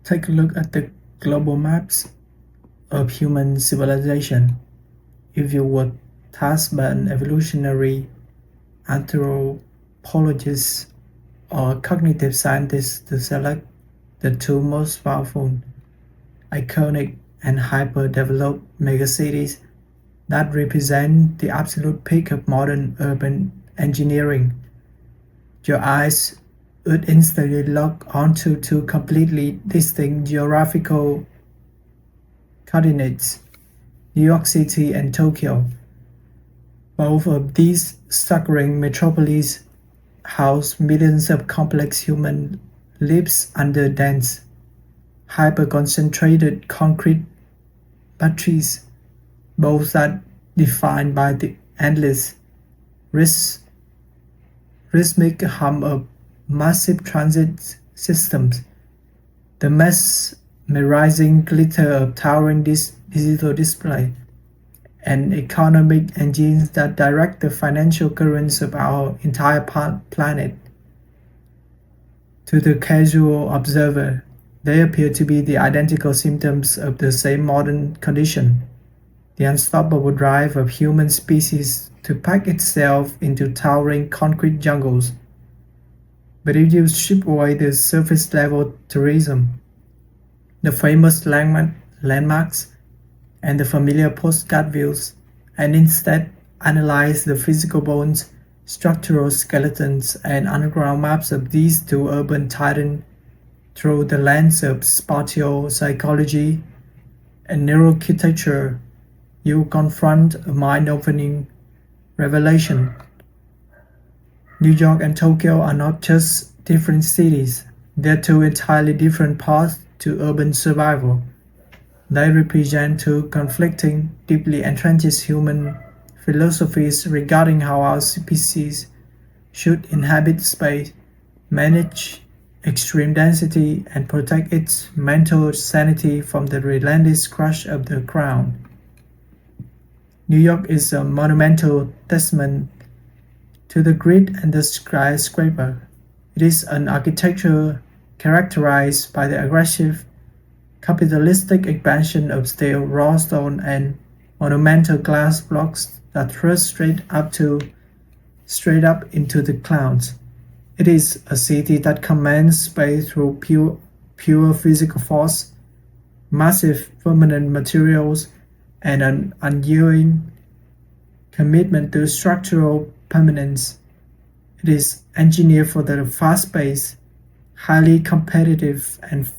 Take a look at the global maps of human civilization. If you were tasked by an evolutionary anthropologist or cognitive scientist to select the two most powerful, iconic, and hyper-developed megacities that represent the absolute peak of modern urban engineering, your eyes would instantly lock onto two completely distinct geographical coordinates, New York City and Tokyo. Both of these staggering metropolises house millions of complex human lives under dense, hyper-concentrated concrete matrices, both that defined by the endless, rhythmic hum of massive transit systems, the mesmerizing glitter of towering digital display, and economic engines that direct the financial currents of our entire planet. To the casual observer, they appear to be the identical symptoms of the same modern condition, the unstoppable drive of human species to pack itself into towering concrete jungles. But if you strip away the surface-level tourism, the famous landmarks, and the familiar postcard views, and instead analyze the physical bones, structural skeletons, and underground maps of these two urban titans through the lens of spatial psychology and neuroarchitecture, you confront a mind-opening revelation. New York and Tokyo are not just different cities, they're two entirely different paths to urban survival. They represent two conflicting, deeply entrenched human philosophies regarding how our species should inhabit space, manage extreme density, and protect its mental sanity from the relentless crush of the crown. New York is a monumental testament to the grid and the skyscraper. It is an architecture characterized by the aggressive, capitalistic expansion of steel, raw stone, and monumental glass blocks that thrust straight up into the clouds. It is a city that commands space through pure physical force, massive permanent materials, and an unyielding commitment to structural permanence. It is engineered for the fast-paced, highly competitive, and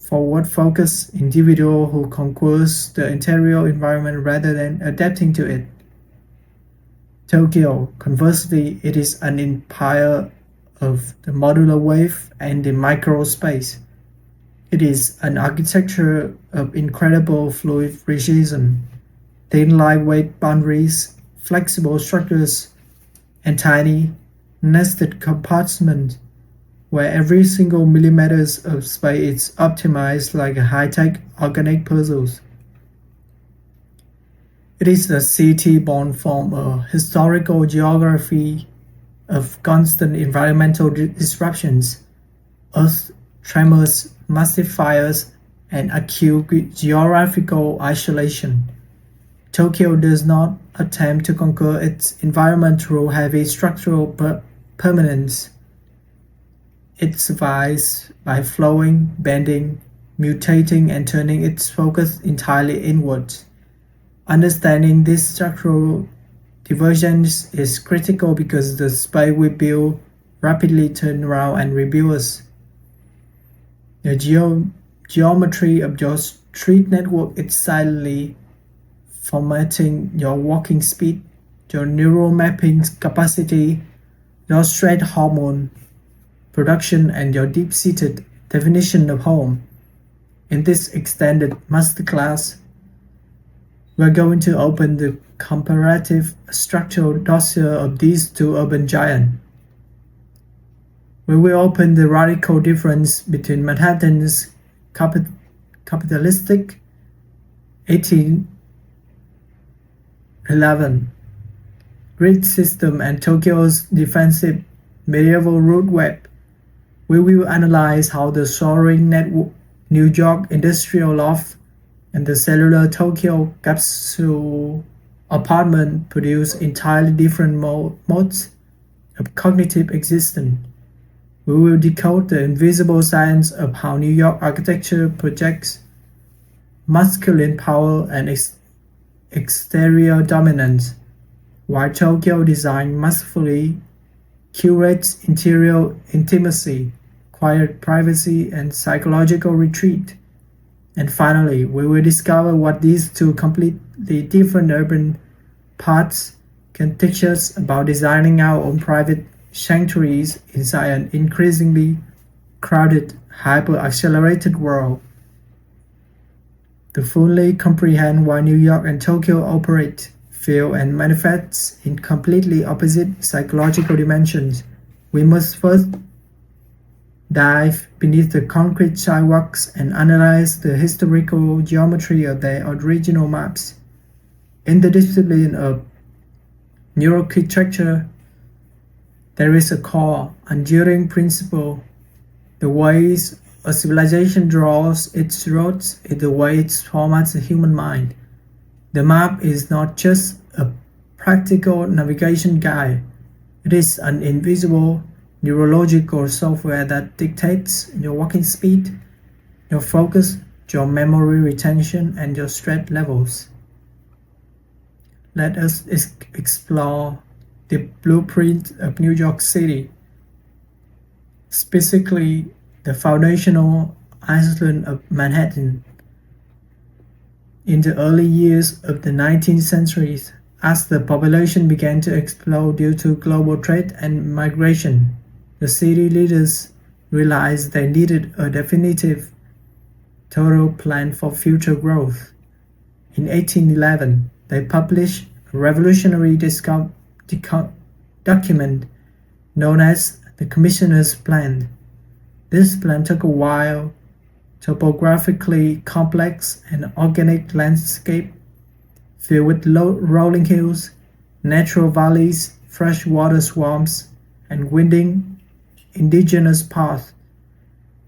forward-focused individual who conquers the interior environment rather than adapting to it. Tokyo, conversely, it is an empire of the modular wave and the microspace. It is an architecture of incredible fluid precision, thin lightweight boundaries, flexible structures, and tiny, nested compartments where every single millimeter of space is optimized like a high-tech organic puzzle. It is a city born from a historical geography of constant environmental disruptions, earth tremors, massive fires, and acute geographical isolation. Tokyo does not attempt to conquer its environment through heavy structural permanence. It survives by flowing, bending, mutating, and turning its focus entirely inwards. Understanding this structural divergence is critical because the space we build rapidly turns around and rebuilds. The geometry of your street network is silently formatting your walking speed, your neural mapping capacity, your stress hormone production, and your deep-seated definition of home. In this extended masterclass, we're going to open the comparative structural dossier of these two urban giants. We will open the radical difference between Manhattan's capitalistic 1811 grid system and Tokyo's defensive medieval road web. We will analyze how the soaring New York Industrial Loft, and the cellular Tokyo capsule apartment produce entirely different modes of cognitive existence. We will decode the invisible science of how New York architecture projects masculine power and exterior dominance, while Tokyo design masterfully curates interior intimacy, quiet privacy, and psychological retreat. And finally, we will discover what these two completely different urban paths can teach us about designing our own private sanctuaries inside an increasingly crowded, hyper-accelerated world. To fully comprehend why New York and Tokyo operate, feel, and manifest in completely opposite psychological dimensions, we must first dive beneath the concrete sidewalks and analyze the historical geometry of their original maps. In the discipline of neuroarchitecture, there is a core, enduring principle. The ways a civilization draws its roads is the way it formats the human mind. The map is not just a practical navigation guide. It is an invisible neurological software that dictates your walking speed, your focus, your memory retention, and your stress levels. Let us explore the blueprint of New York City, specifically the foundational island of Manhattan. In the early years of the 19th century, as the population began to explode due to global trade and migration, the city leaders realized they needed a definitive, total plan for future growth. In 1811, they published a revolutionary document known as the Commissioner's Plan. This plan took a wild, topographically complex and organic landscape filled with rolling hills, natural valleys, freshwater swamps, and winding indigenous paths,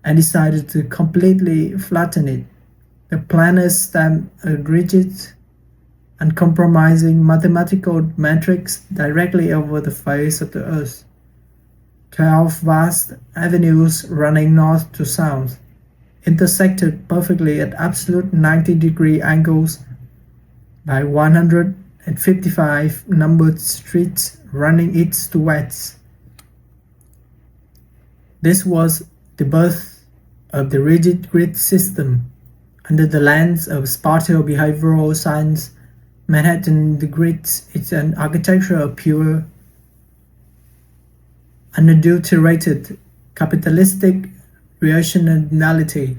and decided to completely flatten it. The planners stamped a rigid, uncompromising mathematical matrix directly over the face of the earth. 12 vast avenues running north to south, intersected perfectly at absolute 90-degree angles by 155 numbered streets running east to west. This was the birth of the rigid grid system. Under the lens of spatial behavioral science, Manhattan the grid is an architecture of pure, unadulterated, capitalistic rationality.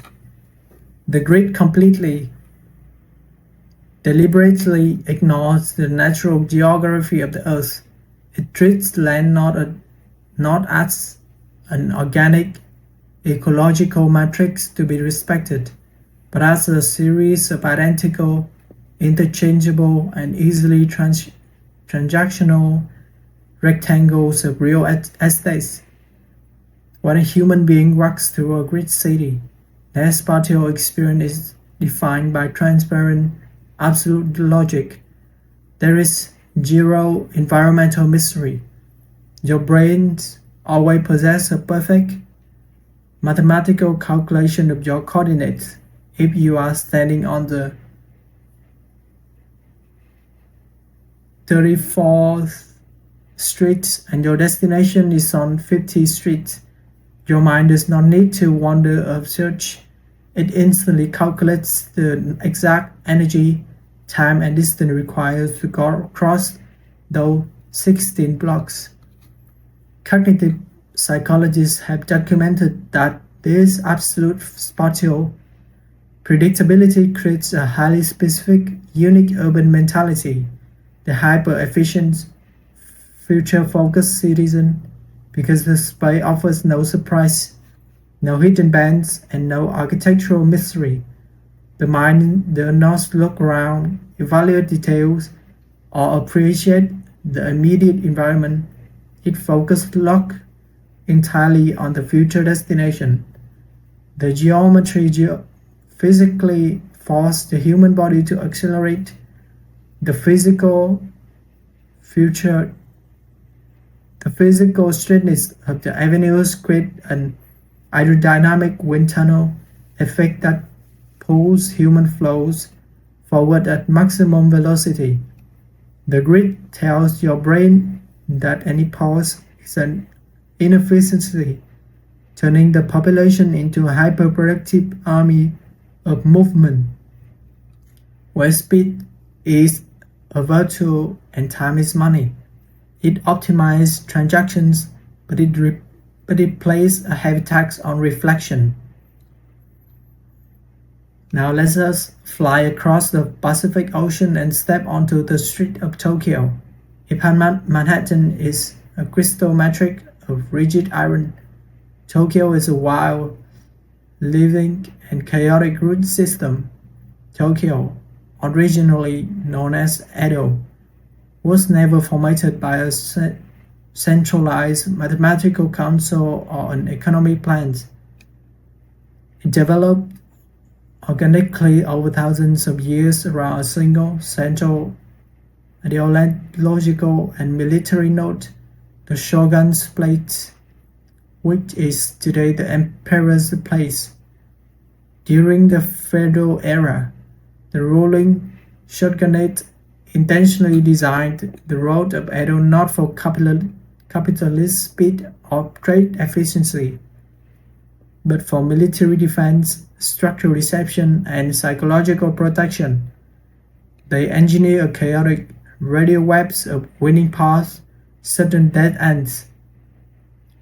The grid completely, deliberately ignores the natural geography of the earth. It treats land not as an organic, ecological matrix to be respected, but as a series of identical, interchangeable, and easily transactional rectangles of real estates. When a human being walks through a grid city, their spatial experience is defined by transparent, absolute logic. There is zero environmental mystery. Your brains always possess a perfect mathematical calculation of your coordinates. If you are standing on the 34th Street and your destination is on 50th Street, your mind does not need to wander or search. It instantly calculates the exact energy, time, and distance required to go across those 16 blocks. Cognitive psychologists have documented that this absolute spatial predictability creates a highly specific, unique urban mentality. The hyper-efficient, future-focused citizen, because the space offers no surprise, no hidden bands, and no architectural mystery. The mind does not look around, evaluate details, or appreciate the immediate environment. It focuses entirely on the future destination. The physically force the human body to accelerate. The physical future, the physical straightness of the avenues create an aerodynamic wind tunnel effect that pulls human flows forward at maximum velocity. The grid tells your brain that any pause is an inefficiency, turning the population into a hyperproductive army of movement, where speed is a virtue and time is money. It optimizes transactions, but it places a heavy tax on reflection. Now let us fly across the Pacific Ocean and step onto the street of Tokyo. If Manhattan is a crystal metric of rigid iron, Tokyo is a wild, living, and chaotic root system. Tokyo, originally known as Edo, was never formatted by a centralized mathematical council or an economic plan. It developed organically over thousands of years around a single central ideological and military node, the Shogun's Place, which is today the Emperor's Place. During the feudal era, the ruling shogunate intentionally designed the road of Edo not for capitalist speed or trade efficiency, but for military defense, structural deception, and psychological protection. They engineer a chaotic radial webs of winning paths, sudden dead ends,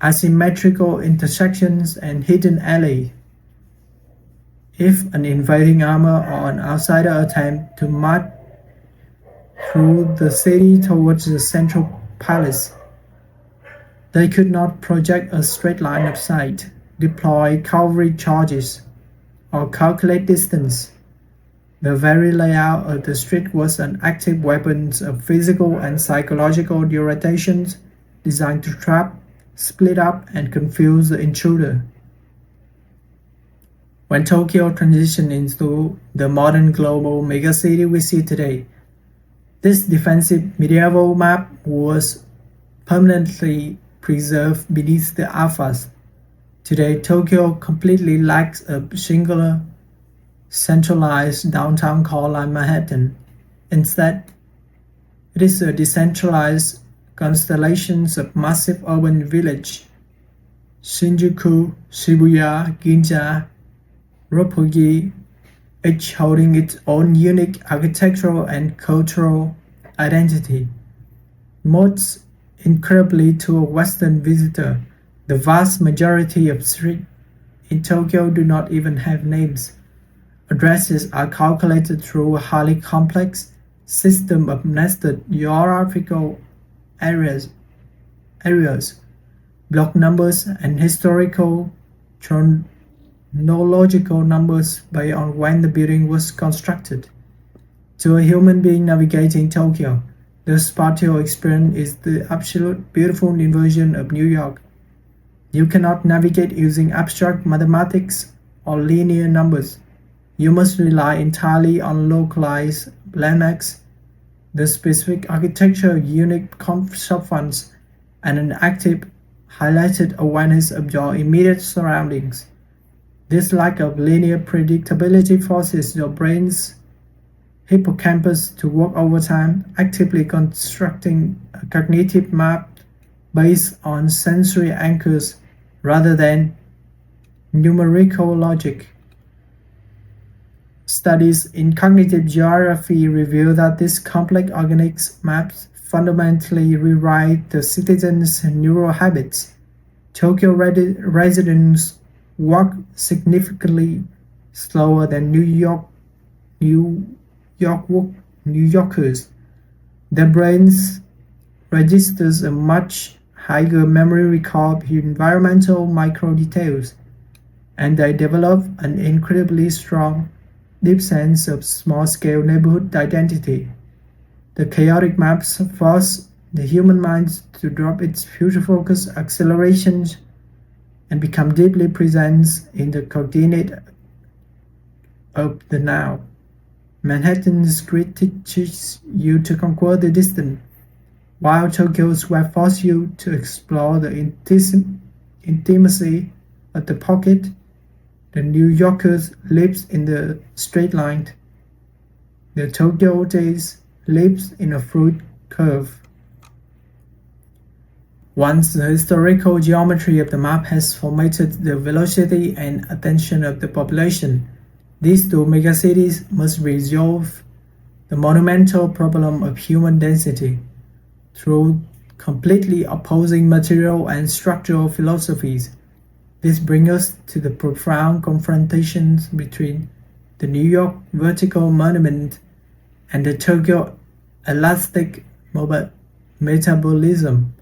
asymmetrical intersections, and hidden alleys. If an invading army or an outsider attempt to march through the city towards the central palace, they could not project a straight line of sight, deploy cavalry charges, or calculate distance. The very layout of the street was an active weapon of physical and psychological irritations designed to trap, split up, and confuse the intruder. When Tokyo transitioned into the modern global megacity we see today, this defensive medieval map was permanently preserved beneath the alphas. Today, Tokyo completely lacks a singular, centralized downtown core like Manhattan. Instead, it is a decentralized constellation of massive urban villages: Shinjuku, Shibuya, Ginza, Roppongi, each holding its own unique architectural and cultural identity. Most incredibly to a Western visitor, the vast majority of streets in Tokyo do not even have names. Addresses are calculated through a highly complex system of nested geographical areas, block numbers, and historical chronological numbers based on when the building was constructed. To a human being navigating Tokyo, the spatial experience is the absolute beautiful inversion of New York. You cannot navigate using abstract mathematics or linear numbers. You must rely entirely on localized landmarks, the specific architecture of unique subfunds, and an active, highlighted awareness of your immediate surroundings. This lack of linear predictability forces your brain's hippocampus to work overtime, actively constructing a cognitive map based on sensory anchors rather than numerical logic. Studies in cognitive geography reveal that these complex organic maps fundamentally rewrite the citizens' neural habits. Tokyo residents walk significantly slower than New Yorkers. Their brains registers a much higher memory recall of environmental micro details, and they develop an incredibly strong, deep sense of small-scale neighborhood identity. The chaotic maps force the human mind to drop its future-focused accelerations and become deeply present in the coordinate of the now. Manhattan's grid teaches you to conquer the distant, while Tokyo's web forces you to explore the intimacy of the pocket. The New Yorker lives in the straight line. The Tokyo days lives in a fluid curve. Once the historical geometry of the map has formatted the velocity and attention of the population, these two megacities must resolve the monumental problem of human density through completely opposing material and structural philosophies. This brings us to the profound confrontations between the New York vertical monument and the Tokyo elastic metabolism.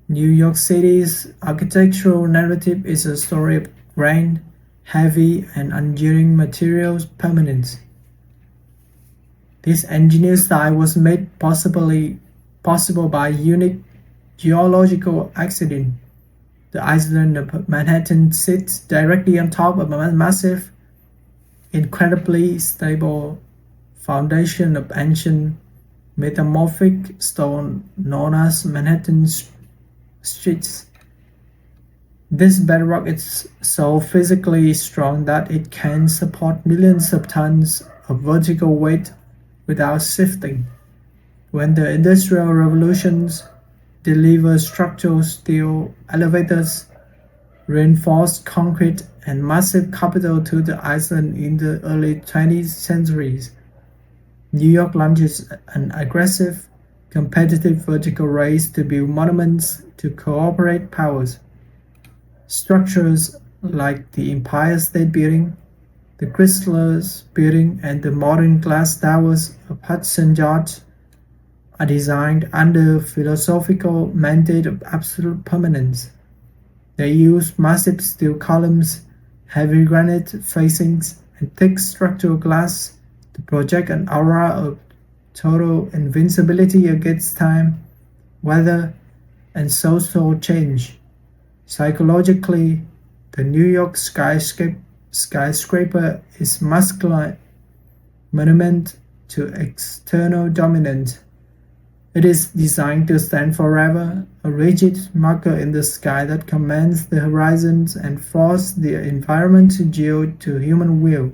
New York City's architectural narrative is a story of grand, heavy, and enduring materials permanence. This engineered style was made possible by a unique geological accident. The island of Manhattan sits directly on top of a massive, incredibly stable foundation of ancient metamorphic stone known as Manhattan streets. This bedrock is so physically strong that it can support millions of tons of vertical weight without shifting. When the Industrial Revolutions delivered structural steel elevators, reinforced concrete, and massive capital to the island in the early 20th centuries, New York launches an aggressive, competitive vertical race to build monuments to cooperate powers. Structures like the Empire State Building, the Chrysler Building, and the modern glass towers of Hudson Yards are designed under philosophical mandate of absolute permanence. They use massive steel columns, heavy granite facings, and thick structural glass to project an aura of total invincibility against time, weather, and social change. Psychologically, the New York skyscraper is masculine monument to external dominance. It is designed to stand forever, a rigid marker in the sky that commands the horizons and forces the environment to yield to human will.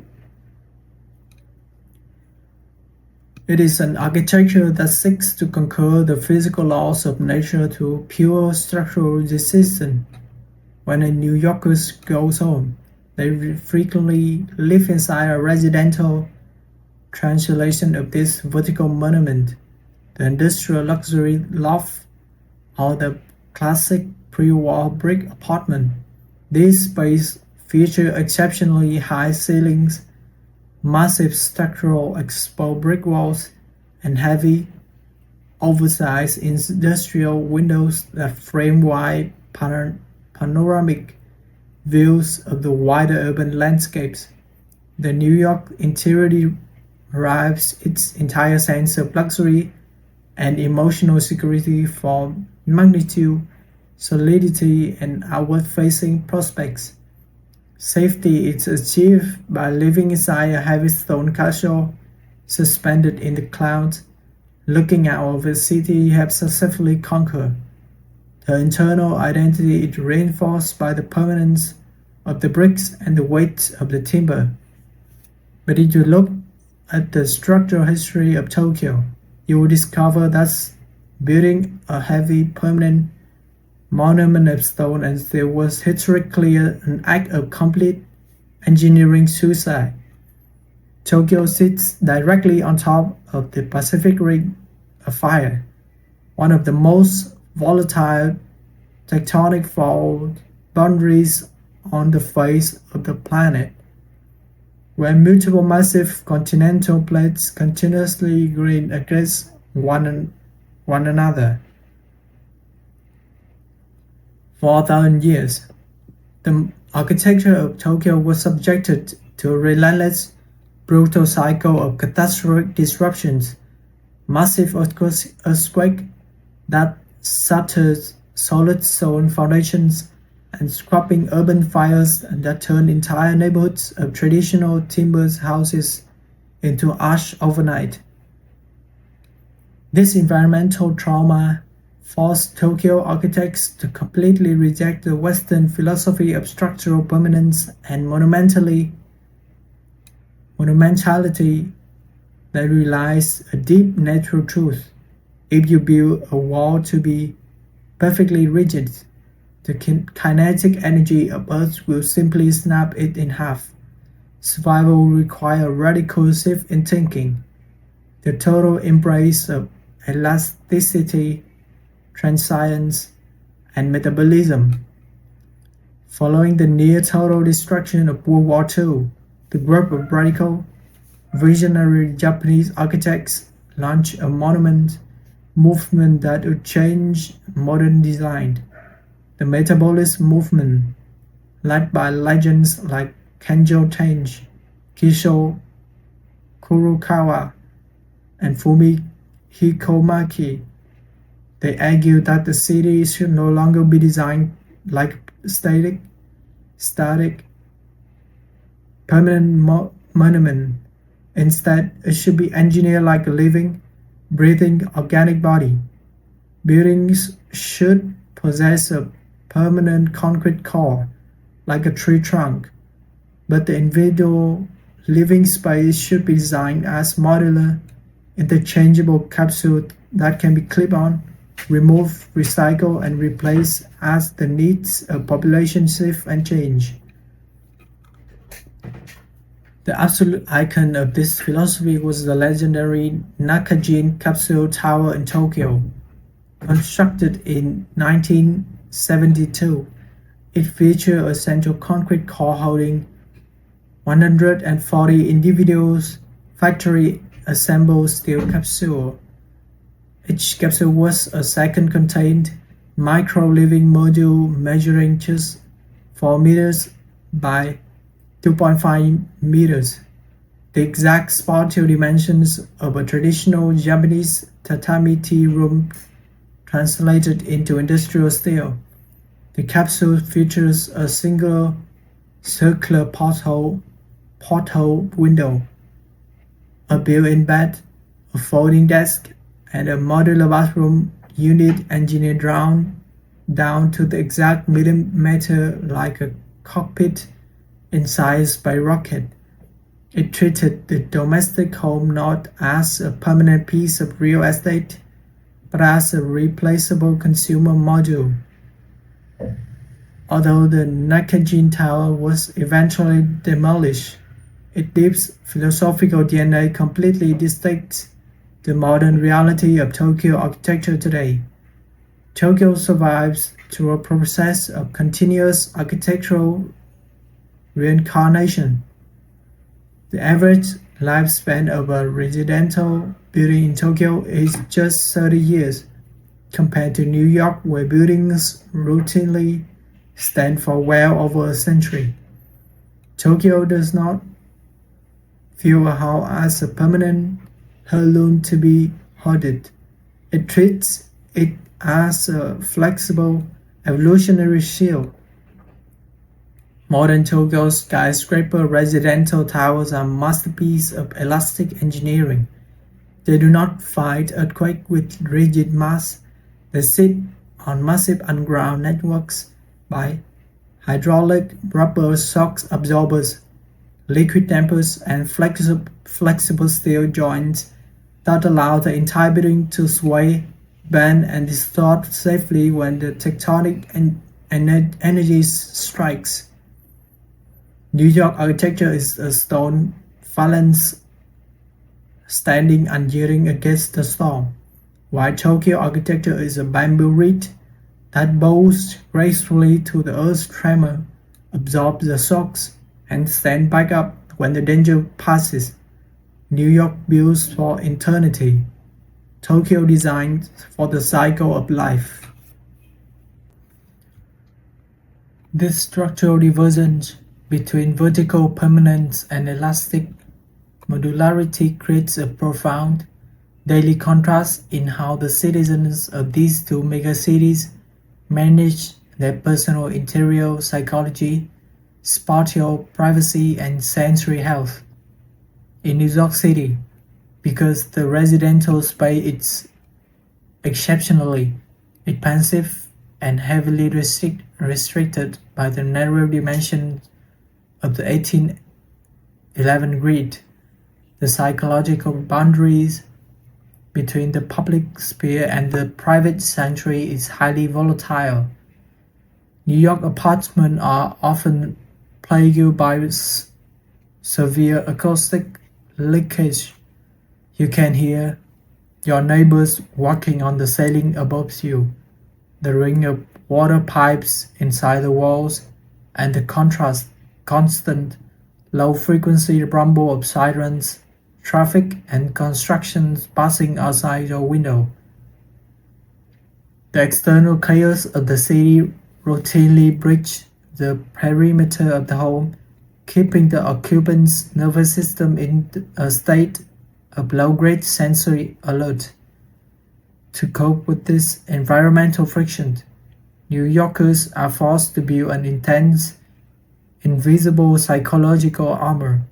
It is an architecture that seeks to conquer the physical laws of nature through pure structural resistance. When a New Yorker goes home, they frequently live inside a residential translation of this vertical monument, the industrial luxury loft, or the classic pre-war brick apartment. These spaces feature exceptionally high ceilings, massive structural exposed brick walls, and heavy, oversized industrial windows that frame wide panoramic views of the wider urban landscapes. The New York interior derives its entire sense of luxury and emotional security from magnitude, solidity, and outward-facing prospects. Safety is achieved by living inside a heavy stone castle, suspended in the clouds, looking out over a city you have successfully conquered. The internal identity is reinforced by the permanence of the bricks and the weight of the timber. But if you look at the structural history of Tokyo, you will discover that building a heavy permanent monument of stone and steel was historically an act of complete engineering suicide. Tokyo sits directly on top of the Pacific Ring of Fire, one of the most volatile tectonic fault boundaries on the face of the planet, where multiple massive continental plates continuously grind against one another. For 1,000 years, the architecture of Tokyo was subjected to a relentless, brutal cycle of catastrophic disruptions, massive earthquakes that shattered solid stone foundations, and scrubbing urban fires that turned entire neighborhoods of traditional timber houses into ash overnight. This environmental trauma forced Tokyo architects to completely reject the Western philosophy of structural permanence and monumentality that relies a deep natural truth. If you build a wall to be perfectly rigid, the kinetic energy of Earth will simply snap it in half. Survival will require radical shift in thinking, the total embrace of elasticity, transience, and metabolism. Following the near-total destruction of World War II, the group of radical, visionary Japanese architects launched a monument movement that would change modern design. The Metabolist movement, led by legends like Kenjo Tange, Kisho Kurokawa, and Fumi Hikomaki. They argue that the city should no longer be designed like static, permanent monument. Instead, it should be engineered like a living, breathing organic body. Buildings should possess a permanent concrete core, like a tree trunk, but the individual living space should be designed as modular, interchangeable capsule that can be clipped on, removed, recycled, and replaced as the needs of population shift and change. The absolute icon of this philosophy was the legendary Nakajin Capsule Tower in Tokyo. Constructed in 1972, it featured a central concrete core holding 140 individual factory-assembled steel capsules. Each capsule was a second-contained micro-living module measuring just 4 meters by 2.5 meters, the exact spatial dimensions of a traditional Japanese tatami tea room translated into industrial steel. The capsule features a single circular porthole window, a built-in bed, a folding desk, and a modular bathroom unit engineered down to the exact millimeter like a cockpit incised by rocket. It treated the domestic home not as a permanent piece of real estate, but as a replaceable consumer module. Although the Nakajin Tower was eventually demolished, its deep philosophical DNA completely dictates the modern reality of Tokyo architecture today. Tokyo survives through a process of continuous architectural reincarnation. The average lifespan of a residential building in Tokyo is just 30 years, compared to New York where buildings routinely stand for well over a century. Tokyo does not view a house as a permanent heirloom to be hoarded. It treats it as a flexible evolutionary shield. Modern Tokyo's skyscraper residential towers are masterpieces of elastic engineering. They do not fight earthquakes with rigid mass. They sit on massive underground networks by hydraulic rubber shock absorbers, liquid dampers, and flexible steel joints that allow the entire building to sway, bend, and distort safely when the tectonic energy strikes. New York architecture is a stone phalanx standing unyielding against the storm, while Tokyo architecture is a bamboo reed that bows gracefully to the earth's tremor, absorbs the shocks, and stands back up when the danger passes. New York builds for eternity. Tokyo designs for the cycle of life. This structural divergence between vertical permanence and elastic modularity creates a profound daily contrast in how the citizens of these two megacities manage their personal interior psychology, spatial privacy, and sensory health. In New York City, because the residential space is exceptionally expansive and heavily restricted by the narrow dimensions of the 1811 grid, the psychological boundaries between the public sphere and the private sanctuary is highly volatile. New York apartments are often plagued by severe acoustic leakage. You can hear your neighbors walking on the ceiling above you, the ring of water pipes inside the walls, and the constant low-frequency rumble of sirens, traffic, and construction passing outside your window. The external chaos of the city routinely breaches the perimeter of the home, keeping the occupant's nervous system in a state of low-grade sensory alert. To cope with this environmental friction, New Yorkers are forced to build an intense, invisible psychological armor.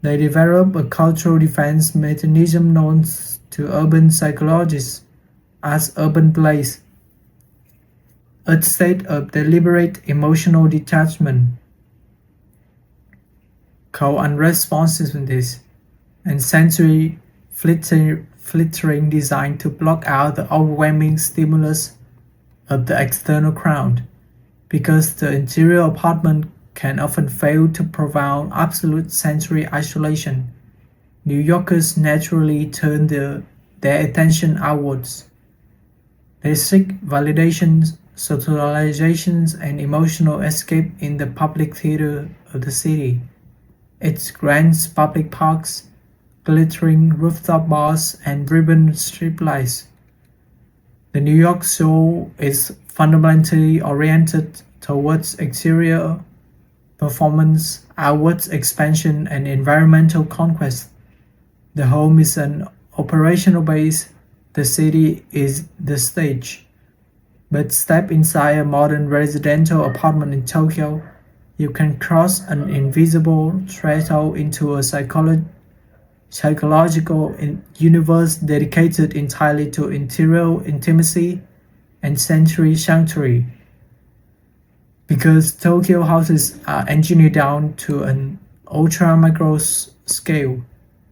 They develop a cultural defense mechanism known to urban psychologists as urban place, a state of deliberate emotional detachment, called unresponsiveness, and sensory filtering designed to block out the overwhelming stimulus of the external crowd. Because the interior apartment can often fail to provide absolute sensory isolation, New Yorkers naturally turn their attention outwards. They seek validation, socialization, and emotional escape in the public theater of the city. Its grand public parks, glittering rooftop bars, and ribbon streetlights. The New York soul is fundamentally oriented towards exterior performance, outward expansion, and environmental conquest. The home is an operational base, the city is the stage. But step inside a modern residential apartment in Tokyo, you can cross an invisible threshold into a psychological universe dedicated entirely to interior intimacy and sensory sanctuary. Because Tokyo houses are engineered down to an ultra-micro scale,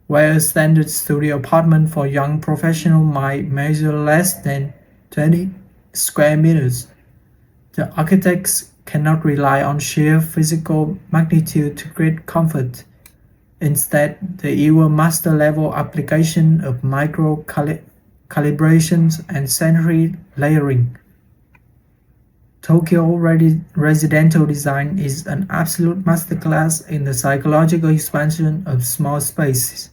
where a standard studio apartment for young professionals might measure less than 20 square meters, the architects cannot rely on sheer physical magnitude to create comfort. Instead, they use a master-level application of micro-calibrations and sensory layering. Tokyo residential design is an absolute masterclass in the psychological expansion of small spaces.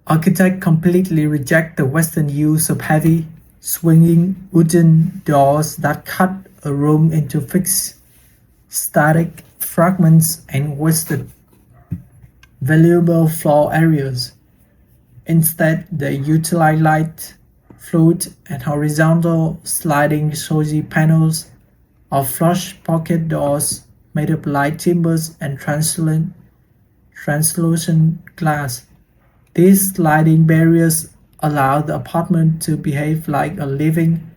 Architects completely reject the Western use of heavy, swinging wooden doors that cut a room into fixed, static fragments and wasted, valuable floor areas. Instead, they utilize light, fluid, and horizontal sliding shoji panels or flush pocket doors made of light timbers and translucent glass. These sliding barriers allow the apartment to behave like a living,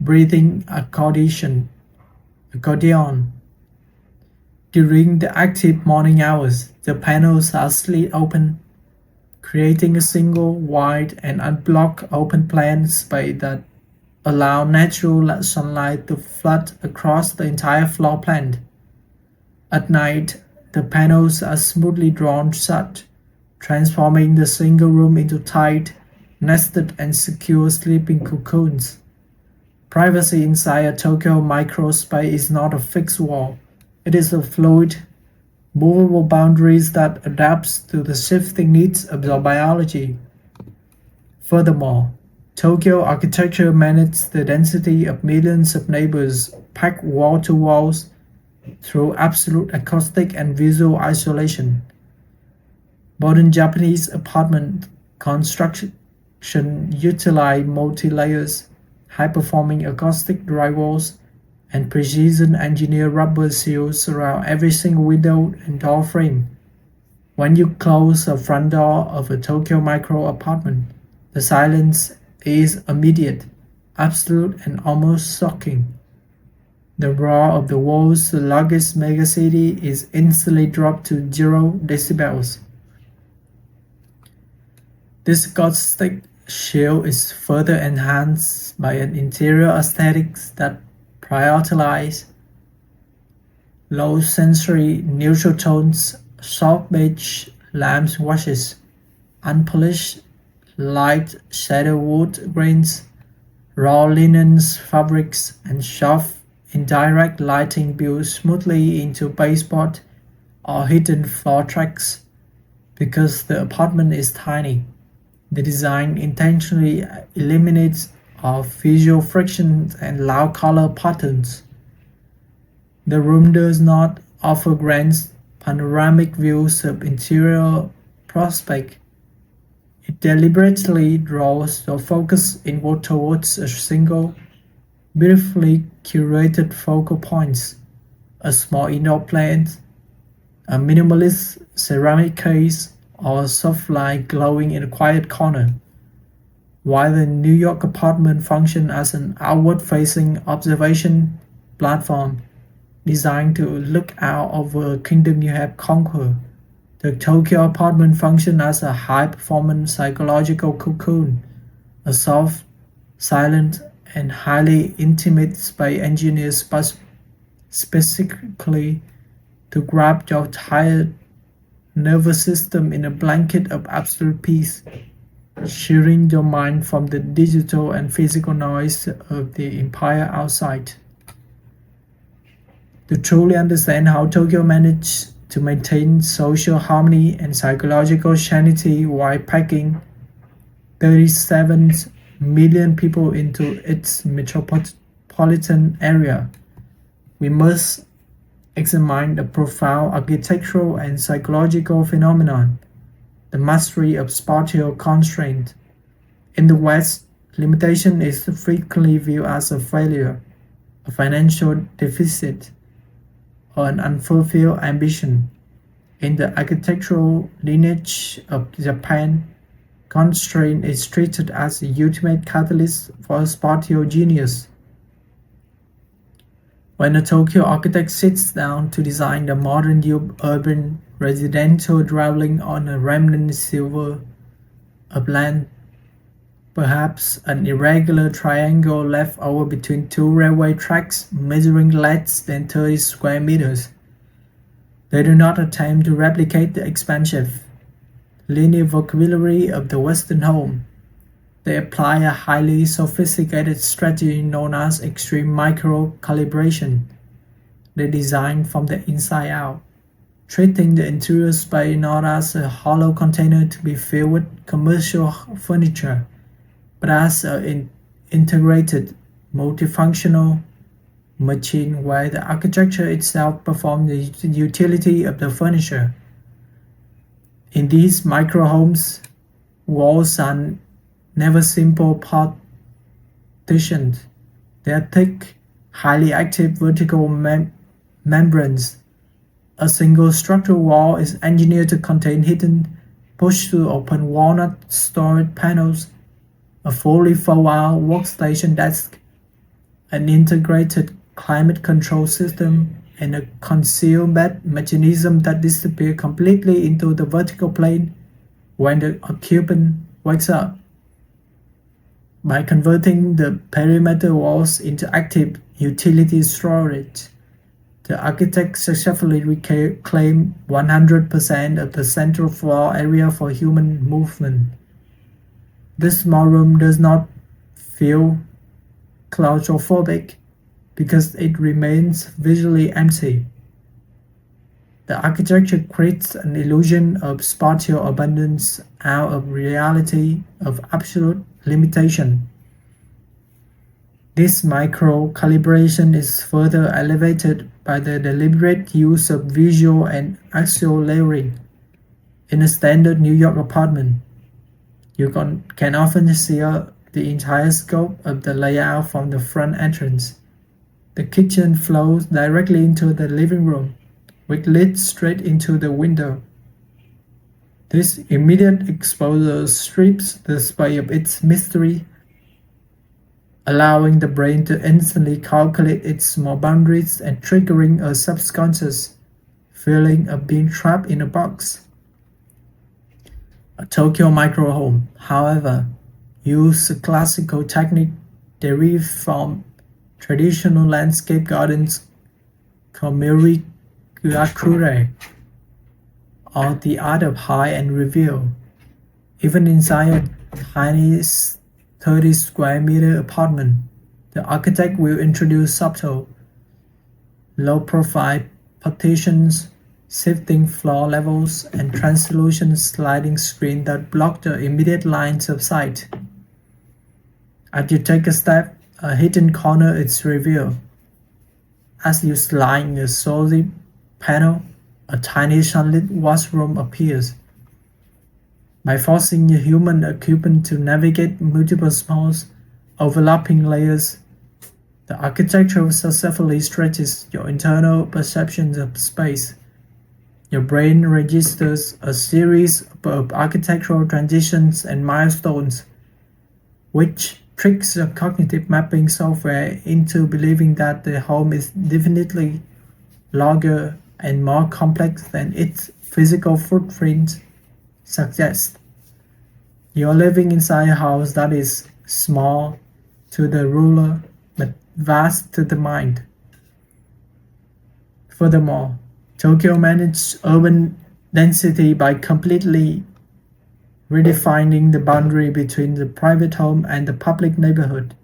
breathing accordion. During the active morning hours, the panels are slit open, creating a single, wide, and unblocked open-plan space that allow natural sunlight to flood across the entire floor plan. At night, the panels are smoothly drawn shut, transforming the single room into tight, nested, and secure sleeping cocoons. Privacy inside a Tokyo microspace is not a fixed wall. It is a fluid, movable boundaries that adapts to the shifting needs of your biology. Furthermore, Tokyo architecture manages the density of millions of neighbors packed wall to walls through absolute acoustic and visual isolation. Modern Japanese apartment construction utilize multi-layers, high-performing acoustic drywalls, and precision-engineered rubber seals around every single window and door frame. When you close the front door of a Tokyo micro apartment, the silence is immediate, absolute, and almost shocking. The roar of the world's largest megacity is instantly dropped to 0 decibels. This acoustic shield is further enhanced by an interior aesthetics that prioritizes low sensory neutral tones, soft beige lamp washes, unpolished light shadow wood grains, raw linens, fabrics, and soft indirect lighting built smoothly into baseboard or hidden floor tracks. Because the apartment is tiny, the design intentionally eliminates all visual friction and loud color patterns. The room does not offer grand panoramic views of interior prospect. It deliberately draws your focus inward towards a single, beautifully curated focal point: a small indoor plant, a minimalist ceramic case, or a soft light glowing in a quiet corner. While the New York apartment functions as an outward-facing observation platform designed to look out over a kingdom you have conquered, the Tokyo apartment functions as a high-performance psychological cocoon, a soft, silent, and highly intimate space engineered specifically to wrap your tired nervous system in a blanket of absolute peace, shielding your mind from the digital and physical noise of the empire outside. To truly understand how Tokyo managed to maintain social harmony and psychological sanity while packing 37 million people into its metropolitan area, we must examine the profound architectural and psychological phenomenon, the mastery of spatial constraint. In the West, limitation is frequently viewed as a failure, a financial deficit, or an unfulfilled ambition. In the architectural lineage of Japan, constraint is treated as the ultimate catalyst for spatial genius. When a Tokyo architect sits down to design the modern urban residential dwelling on a remnant silver of land, perhaps an irregular triangle left over between two railway tracks measuring less than 30 square meters, they do not attempt to replicate the expansive, linear vocabulary of the Western home. They apply a highly sophisticated strategy known as extreme micro-calibration. They design from the inside out, treating the interior space not as a hollow container to be filled with commercial furniture, but as an integrated, multifunctional machine where the architecture itself performs the utility of the furniture. In these micro-homes, walls are never simple partitions. They are thick, highly active vertical membranes. A single structural wall is engineered to contain hidden, push-to-open walnut storage panels, a fully fold-out workstation desk, an integrated climate control system, and a concealed bed mechanism that disappears completely into the vertical plane when the occupant wakes up. By converting the perimeter walls into active utility storage, the architect successfully reclaimed 100% of the central floor area for human movement. This small room does not feel claustrophobic because it remains visually empty. The architecture creates an illusion of spatial abundance out of reality of absolute limitation. This micro-calibration is further elevated by the deliberate use of visual and axial layering. In a standard New York apartment, you can often see the entire scope of the layout from the front entrance. The kitchen flows directly into the living room, with lid straight into the window. This immediate exposure strips the space of its mystery, allowing the brain to instantly calculate its small boundaries and triggering a subconscious feeling of being trapped in a box. A Tokyo microhome, however, uses a classical technique derived from traditional landscape gardens called Miri-Gyakure, or the art of hide and reveal. Even inside a tiny 30 square meter apartment, the architect will introduce subtle, low-profile partitions, shifting floor levels, and translucent sliding screens that block the immediate lines of sight. As you take a step, a hidden corner is revealed. As you slide in a solid panel, a tiny sunlit washroom appears. By forcing a human occupant to navigate multiple small, overlapping layers, the architecture successfully stretches your internal perceptions of space. Your brain registers a series of architectural transitions and milestones, which tricks the cognitive mapping software into believing that the home is definitely larger and more complex than its physical footprint suggests. You're living inside a house that is small to the ruler but vast to the mind. Furthermore, Tokyo managed urban density by completely redefining the boundary between the private home and the public neighborhood.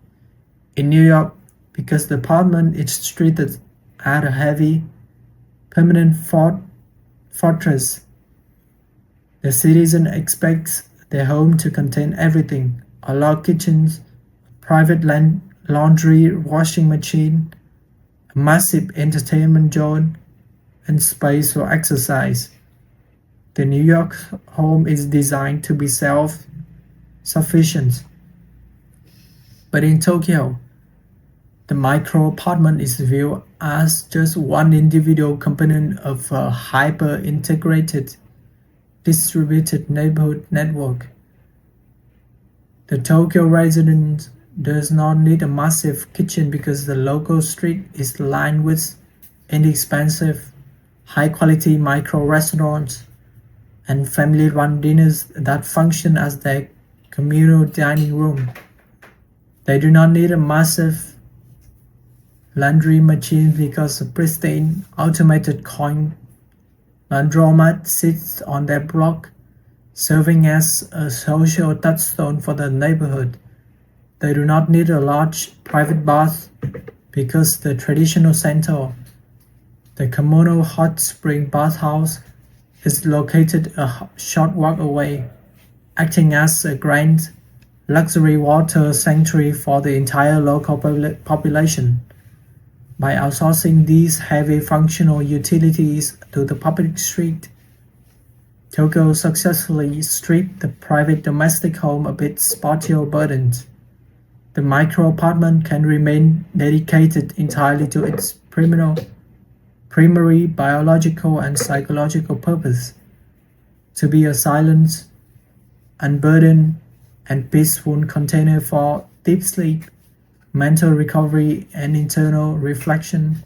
In New York, because the apartment is treated as a heavy, permanent fortress, the citizen expects their home to contain everything: a large kitchen, private laundry washing machine, a massive entertainment zone, and space for exercise. The New York home is designed to be self-sufficient. But in Tokyo, the micro-apartment is viewed as just one individual component of a hyper-integrated, distributed neighborhood network. The Tokyo resident does not need a massive kitchen because the local street is lined with inexpensive, high-quality micro-restaurants and family-run dinners that function as their communal dining room. They do not need a massive laundry machine because a pristine, automated coin laundromat sits on their block, serving as a social touchstone for the neighborhood. They do not need a large private bath because the traditional center, the communal hot spring bathhouse, is located a short walk away, acting as a grand luxury water sanctuary for the entire local population. By outsourcing these heavy functional utilities to the public street, Tokyo successfully stripped the private domestic home of its spatial burdens. The micro-apartment can remain dedicated entirely to its primary biological and psychological purpose: to be a silent, unburdened, and peaceful container for deep sleep, mental recovery, and internal reflection.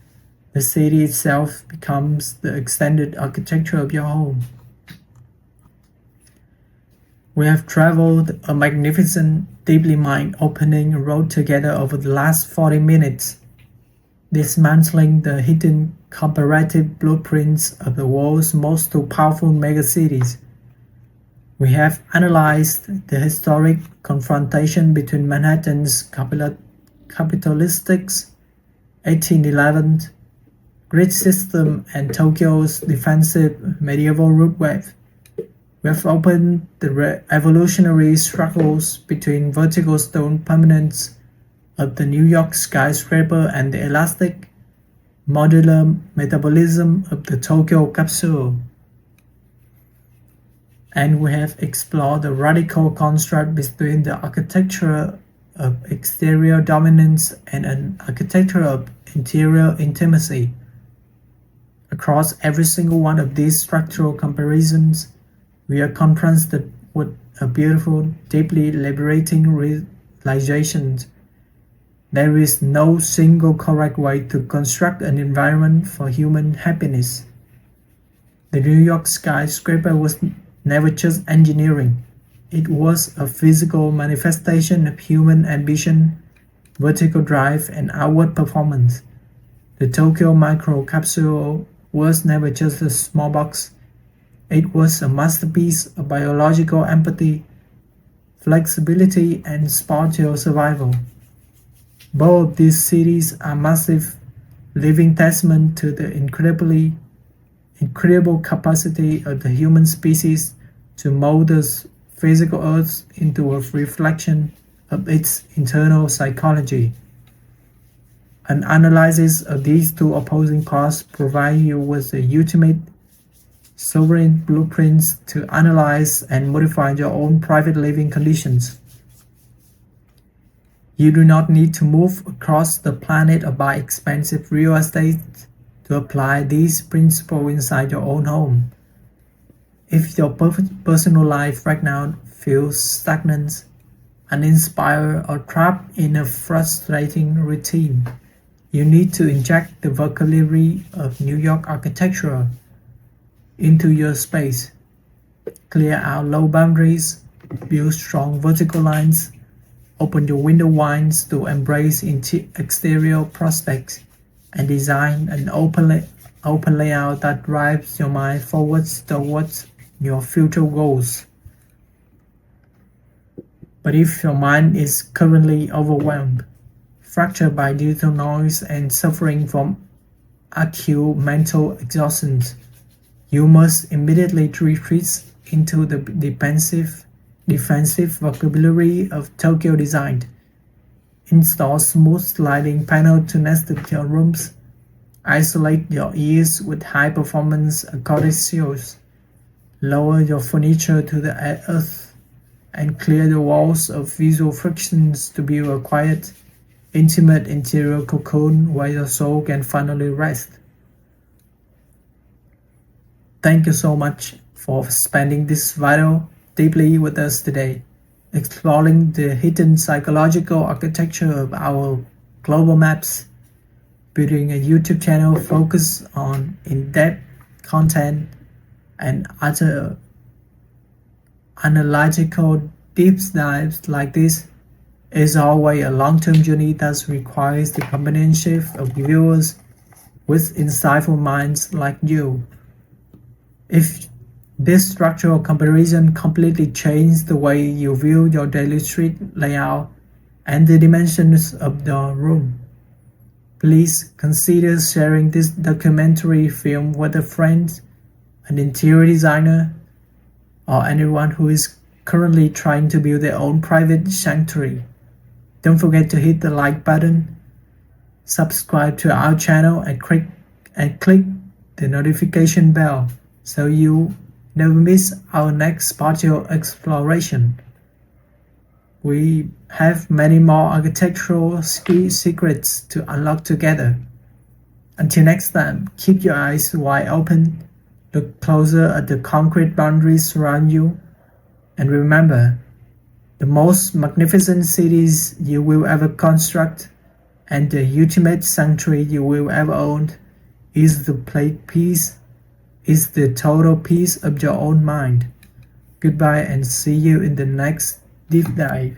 The city itself becomes the extended architecture of your home. We have traveled a magnificent, deeply mind-opening road together over the last 40 minutes, dismantling the hidden comparative blueprints of the world's most powerful megacities. We have analyzed the historic confrontation between Manhattan's capitalistic 1811 grid system and Tokyo's defensive medieval root web. We have opened the evolutionary struggles between vertical stone permanence of the New York skyscraper and the elastic, modular metabolism of the Tokyo capsule. And we have explored the radical contrast between the architecture of exterior dominance and an architecture of interior intimacy. Across every single one of these structural comparisons, we are confronted with a beautiful, deeply liberating realization. There is no single correct way to construct an environment for human happiness. The New York skyscraper was never just engineering. It was a physical manifestation of human ambition, vertical drive, and outward performance. The Tokyo micro capsule was never just a small box. It was a masterpiece of biological empathy, flexibility, and spatial survival. Both these cities are massive, living testament to the incredible capacity of the human species to mold the physical Earth into a reflection of its internal psychology. An analysis of these two opposing parts provides you with the ultimate soaring blueprints to analyze and modify your own private living conditions. You do not need to move across the planet or buy expensive real estate to apply these principles inside your own home. If your personal life right now feels stagnant, uninspired, or trapped in a frustrating routine, you need to inject the vocabulary of New York architecture into your space. Clear out low boundaries, build strong vertical lines, open your window winds to embrace exterior prospects, and design an open layout that drives your mind forwards towards your future goals. But if your mind is currently overwhelmed, fractured by digital noise, and suffering from acute mental exhaustion, you must immediately retreat into the defensive vocabulary of Tokyo design. Install smooth sliding panel to nest your rooms. Isolate your ears with high-performance acoustics. Lower your furniture to the earth and clear the walls of visual frictions to build a quiet, intimate interior cocoon where your soul can finally rest. Thank you so much for spending this vital deeply with us today, exploring the hidden psychological architecture of our global maps, building a YouTube channel focused on in-depth content and other analytical deep dives like this is always a long-term journey that requires the companionship of viewers with insightful minds like you. If this structural comparison completely changed the way you view your daily street layout and the dimensions of the room, please consider sharing this documentary film with a friend, an interior designer, or anyone who is currently trying to build their own private sanctuary. Don't forget to hit the like button, subscribe to our channel, and click the notification bell so you never miss our next spatial exploration. We have many more architectural secrets to unlock together. Until next time, keep your eyes wide open, look closer at the concrete boundaries around you, and remember, the most magnificent cities you will ever construct and the ultimate sanctuary you will ever own is the total peace of your own mind. Goodbye and see you in the next deep dive.